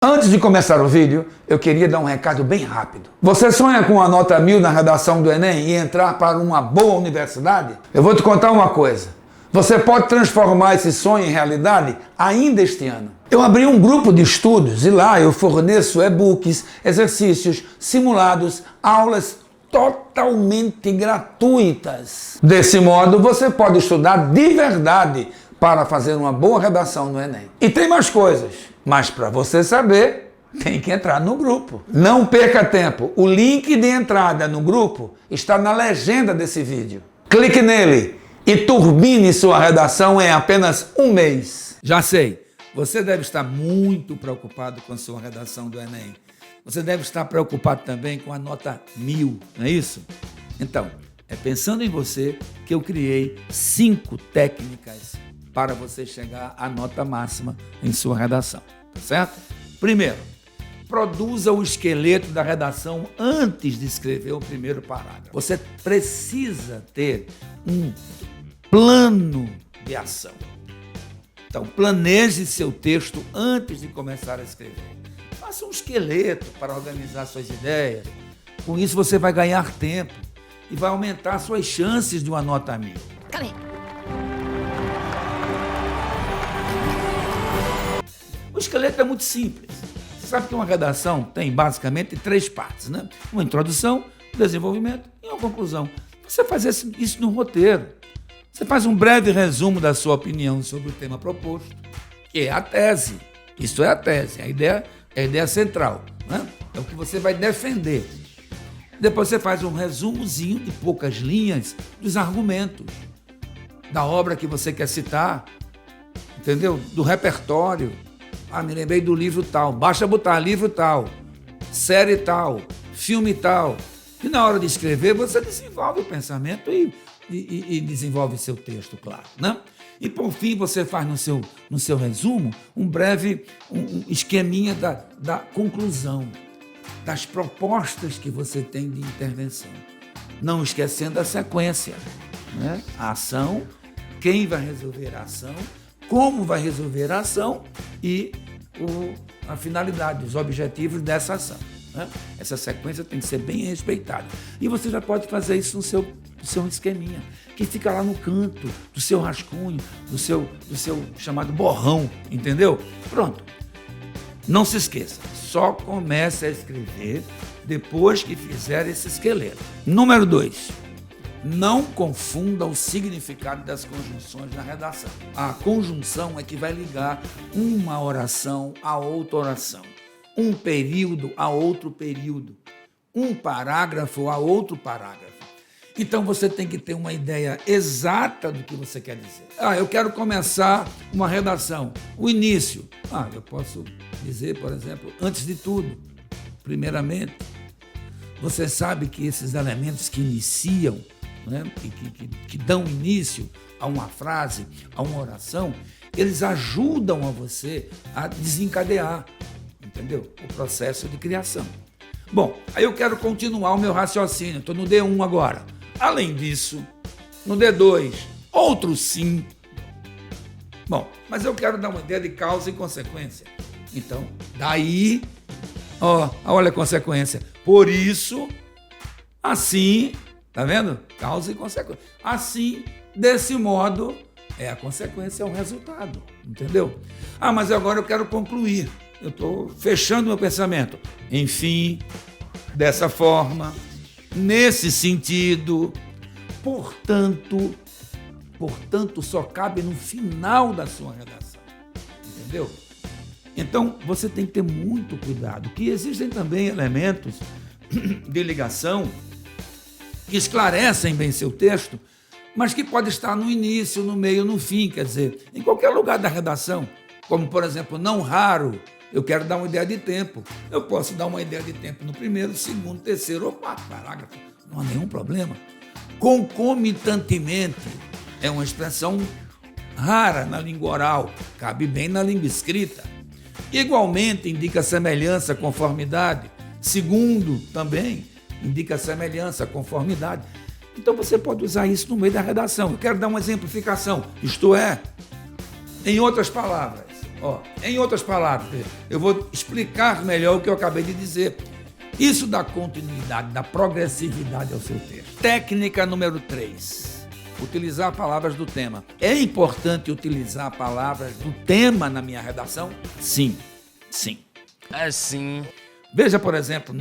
Antes de começar o vídeo, eu queria dar um recado bem rápido. Você sonha com a nota 1000 na redação do Enem e entrar para uma boa universidade? Eu vou te contar uma coisa. Você pode transformar esse sonho em realidade ainda este ano. Eu abri um grupo de estudos e lá eu forneço e-books, exercícios, simulados, aulas totalmente gratuitas. Desse modo, você pode estudar de verdade para fazer uma boa redação no Enem. E tem mais coisas, mas para você saber, tem que entrar no grupo. Não perca tempo, o link de entrada no grupo está na legenda desse vídeo. Clique nele e turbine sua redação em apenas um mês. Já sei, você deve estar muito preocupado com a sua redação do Enem. Você deve estar preocupado também com a nota 1000, não é isso? Então, é pensando em você que eu criei 5 técnicas para você chegar à nota máxima em sua redação, tá certo? Primeiro, produza o esqueleto da redação antes de escrever o primeiro parágrafo. Você precisa ter um plano de ação. Então, planeje seu texto antes de começar a escrever. Faça um esqueleto para organizar suas ideias. Com isso, você vai ganhar tempo e vai aumentar suas chances de uma nota 1000. O esqueleto é muito simples. Você sabe que uma redação tem basicamente 3 partes, né? Uma introdução, um desenvolvimento e uma conclusão. Você faz isso no roteiro. Você faz um breve resumo da sua opinião sobre o tema proposto, que é a tese. Isso é a tese, a ideia central, né? É o que você vai defender. Depois você faz um resumozinho de poucas linhas dos argumentos, da obra que você quer citar, entendeu? Do repertório. Ah, me lembrei do livro tal. Basta botar livro tal, série tal, filme tal. E na hora de escrever, você desenvolve o pensamento e desenvolve seu texto, claro, né? E por fim, você faz no seu resumo um breve esqueminha da conclusão, das propostas que você tem de intervenção. Não esquecendo a sequência, né? A ação, quem vai resolver a ação, como vai resolver a ação e a finalidade, os objetivos dessa ação, né? Essa sequência tem que ser bem respeitada. E você já pode fazer isso no seu esqueminha, que fica lá no canto do seu rascunho, do seu chamado borrão, entendeu? Pronto. Não se esqueça, só comece a escrever depois que fizer esse esqueleto. Número 2. Não confunda o significado das conjunções na redação. A conjunção é que vai ligar uma oração a outra oração, um período a outro período, um parágrafo a outro parágrafo. Então você tem que ter uma ideia exata do que você quer dizer. Eu quero começar uma redação. O início. Eu posso dizer, por exemplo, antes de tudo, primeiramente, você sabe que esses elementos que iniciam, né, que dão início a uma frase, a uma oração, eles ajudam a você a desencadear, entendeu? O processo de criação. Bom, aí eu quero continuar o meu raciocínio, estou no D1 agora. Além disso, no D2, outro sim. Bom, mas eu quero dar uma ideia de causa e consequência. Então, daí, olha a consequência. Por isso, assim, tá vendo? Causa e consequência. Assim, desse modo, a consequência é o resultado, entendeu? Mas agora eu quero concluir. Eu estou fechando meu pensamento. Enfim, dessa forma, nesse sentido, portanto, só cabe no final da sua redação, entendeu? Então, você tem que ter muito cuidado, que existem também elementos de ligação que esclarecem bem seu texto, mas que pode estar no início, no meio, no fim, quer dizer, em qualquer lugar da redação, como, por exemplo, não raro, eu quero dar uma ideia de tempo. Eu posso dar uma ideia de tempo no primeiro, segundo, terceiro ou quarto parágrafo. Não há nenhum problema. Concomitantemente é uma expressão rara na língua oral, cabe bem na língua escrita. Igualmente indica semelhança, conformidade. Segundo, também indica semelhança, conformidade. Então você pode usar isso no meio da redação. Eu quero dar uma exemplificação. Isto é, em outras palavras, Ó, em outras palavras, eu vou explicar melhor o que eu acabei de dizer. Isso dá continuidade, dá progressividade ao seu texto. Técnica número 3. Utilizar palavras do tema. É importante utilizar palavras do tema na minha redação? Sim, sim. É sim. Veja, por exemplo,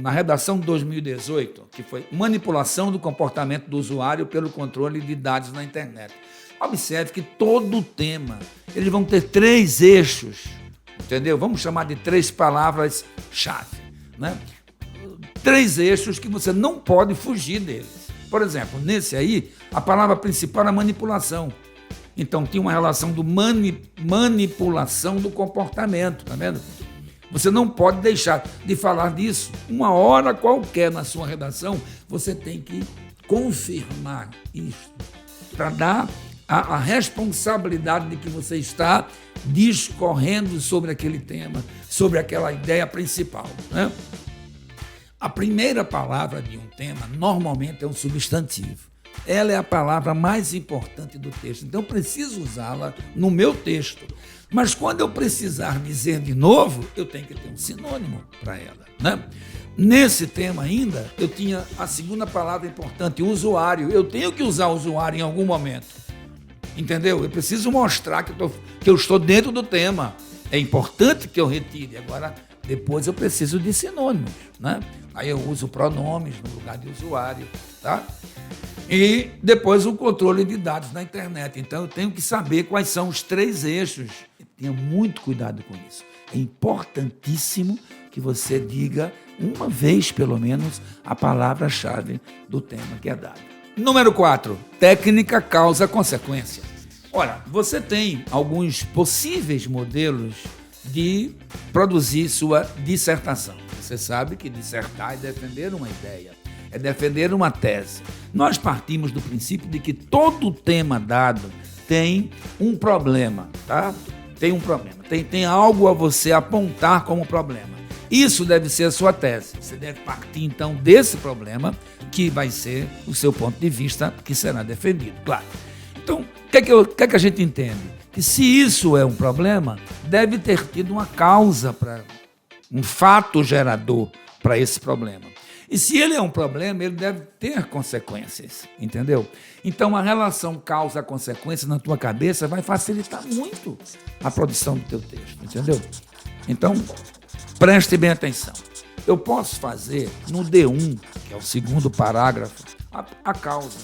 na redação de 2018, que foi manipulação do comportamento do usuário pelo controle de dados na internet. Observe que todo o tema, eles vão ter 3 eixos, entendeu? Vamos chamar de 3 palavras-chave, né? 3 eixos que você não pode fugir deles. Por exemplo, nesse aí, a palavra principal é manipulação. Então, tinha uma relação do manipulação do comportamento, tá vendo? Você não pode deixar de falar disso. Uma hora qualquer na sua redação, você tem que confirmar isso para dar a responsabilidade de que você está discorrendo sobre aquele tema, sobre aquela ideia principal, né? A primeira palavra de um tema normalmente é um substantivo. Ela é a palavra mais importante do texto, então eu preciso usá-la no meu texto. Mas quando eu precisar dizer de novo, eu tenho que ter um sinônimo para ela, né? Nesse tema ainda, eu tinha a segunda palavra importante, usuário. Eu tenho que usar usuário em algum momento, entendeu? Eu preciso mostrar que eu estou dentro do tema. É importante que eu retire. Agora, depois eu preciso de sinônimos, né? Aí eu uso pronomes no lugar de usuário, tá? E depois o controle de dados na internet. Então eu tenho que saber quais são os 3 eixos. Tenha muito cuidado com isso. É importantíssimo que você diga uma vez, pelo menos, a palavra-chave do tema que é dado. Número 4. Técnica causa-consequência. Olha, você tem alguns possíveis modelos de produzir sua dissertação. Você sabe que dissertar é defender uma ideia, é defender uma tese. Nós partimos do princípio de que todo tema dado tem um problema, tá? Tem um problema, tem algo a você apontar como problema. Isso deve ser a sua tese. Você deve partir, então, desse problema, que vai ser o seu ponto de vista que será defendido, claro. Então, o que é que a gente entende? Que se isso é um problema, deve ter tido uma causa, um fato gerador para esse problema. E se ele é um problema, ele deve ter consequências, entendeu? Então, a relação causa-consequência na tua cabeça vai facilitar muito a produção do teu texto, entendeu? Então, preste bem atenção. Eu posso fazer no D1, que é o segundo parágrafo, a causa.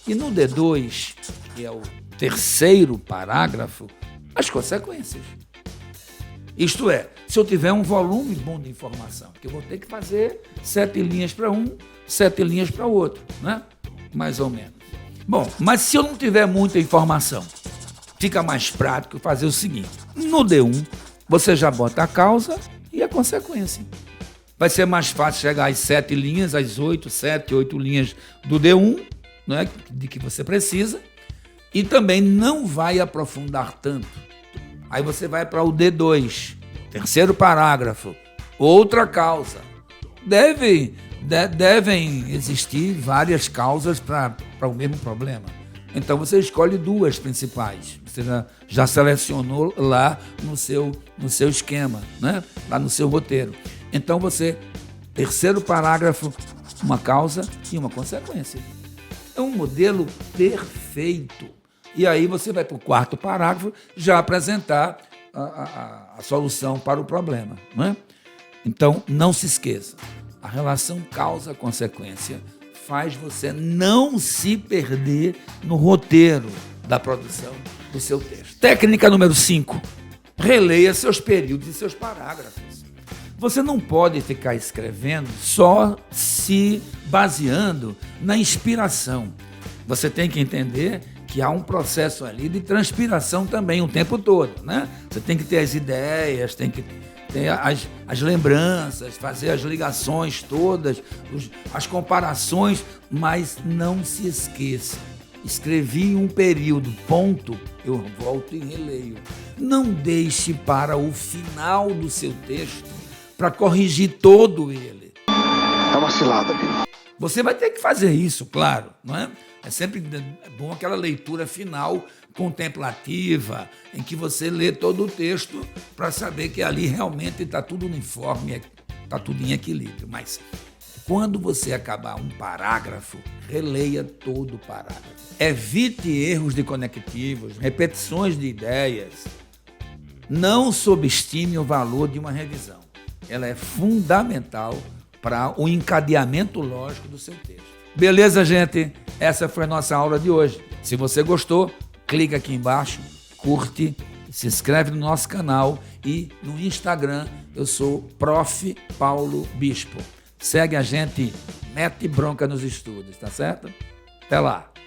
E no D2, que é o terceiro parágrafo, as consequências. Isto é, se eu tiver um volume bom de informação, que eu vou ter que fazer 7 linhas para um, 7 linhas para o outro, né? Mais ou menos. Bom, mas se eu não tiver muita informação, fica mais prático fazer o seguinte. No D1, você já bota a causa e a consequência. Vai ser mais fácil chegar às 7 linhas, às 7, 8 linhas do D1, né, de que você precisa, e também não vai aprofundar tanto. Aí você vai para o D2, terceiro parágrafo, outra causa. Devem existir várias causas para o mesmo problema. Então você escolhe 2 principais. Você já selecionou lá no seu esquema, né? Lá no seu roteiro. Então você, terceiro parágrafo, uma causa e uma consequência. É um modelo perfeito. E aí você vai para o 4º parágrafo já apresentar a solução para o problema, né? Então, não se esqueça, a relação causa-consequência faz você não se perder no roteiro da produção do seu texto. Técnica número 5, releia seus períodos e seus parágrafos. Você não pode ficar escrevendo só se baseando na inspiração. Você tem que entender que há um processo ali de transpiração também o tempo todo, né? Você tem que ter as ideias, tem que ter as lembranças, fazer as ligações todas, as comparações, mas não se esqueça. Escrevi em um período, ponto, eu volto e releio. Não deixe para o final do seu texto para corrigir todo ele. É uma cilada, amigo. Você vai ter que fazer isso, claro, não é? É sempre bom aquela leitura final contemplativa, em que você lê todo o texto para saber que ali realmente está tudo uniforme, está tudo em equilíbrio. Mas quando você acabar um parágrafo, releia todo o parágrafo. Evite erros de conectivos, repetições de ideias. Não subestime o valor de uma revisão. Ela é fundamental para o encadeamento lógico do seu texto. Beleza, gente? Essa foi a nossa aula de hoje. Se você gostou, clica aqui embaixo, curte, se inscreve no nosso canal e no Instagram eu sou Prof. Paulo Bispo. Segue a gente, mete bronca nos estudos, tá certo? Até lá!